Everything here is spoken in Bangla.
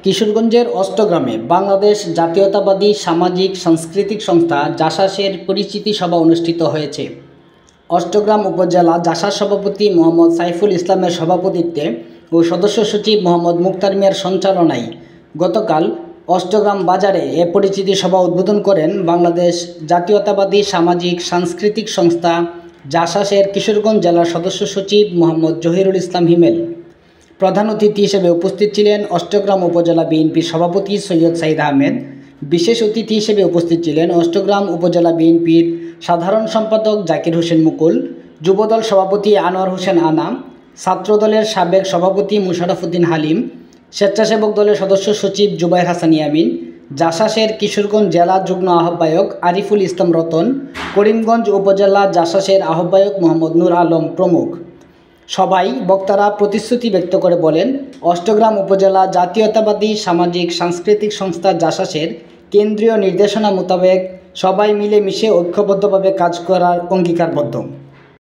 কিশোরগঞ্জের অষ্টগ্রামে বাংলাদেশ জাতীয়তাবাদী সামাজিক সাংস্কৃতিক সংস্থা জাসাসের পরিচিতি সভা অনুষ্ঠিত হয়েছে। অষ্টগ্রাম উপজেলা জাসাস সভাপতি মোহাম্মদ সাইফুল ইসলামের সভাপতিত্বে ও সদস্য সচিব মোহাম্মদ মুক্তার মিয়ার সঞ্চালনায় গতকাল অষ্টগ্রাম বাজারে এ পরিচিতি সভা উদ্বোধন করেন বাংলাদেশ জাতীয়তাবাদী সামাজিক সাংস্কৃতিক সংস্থা জাসাসের কিশোরগঞ্জ জেলার সদস্য সচিব মোহাম্মদ জহিরুল ইসলাম হিমেল। প্রধান অতিথি হিসেবে উপস্থিত ছিলেন অষ্টগ্রাম উপজেলা বিএনপির সভাপতি সৈয়দ সাইদ আহমেদ। বিশেষ অতিথি হিসেবে উপস্থিত ছিলেন অষ্টগ্রাম উপজেলা বিএনপির সাধারণ সম্পাদক জাকির হোসেন মুকুল, যুবদল সভাপতি আনোয়ার হোসেন আনাম, ছাত্রদলের সাবেক সভাপতি মুশারফ উদ্দিন হালিম, স্বেচ্ছাসেবক দলের সদস্য সচিব জুবাইর হাসান ইয়ামিন, জাসাসের কিশোরগঞ্জ জেলা যুগ্ম আহ্বায়ক আরিফুল ইসলাম রতন, করিমগঞ্জ উপজেলা জাসাসের আহ্বায়ক মোহাম্মদ নূর আলম প্রমুখ। সভায় বক্তারা প্রতিশ্রুতি ব্যক্ত করে বলেন, অষ্টগ্রাম উপজেলা জাতীয়তাবাদী সামাজিক সাংস্কৃতিক সংস্থা জাসাসের কেন্দ্রীয় নির্দেশনা মোতাবেক সবাই মিলেমিশে ঐক্যবদ্ধভাবে কাজ করার অঙ্গীকারবদ্ধ।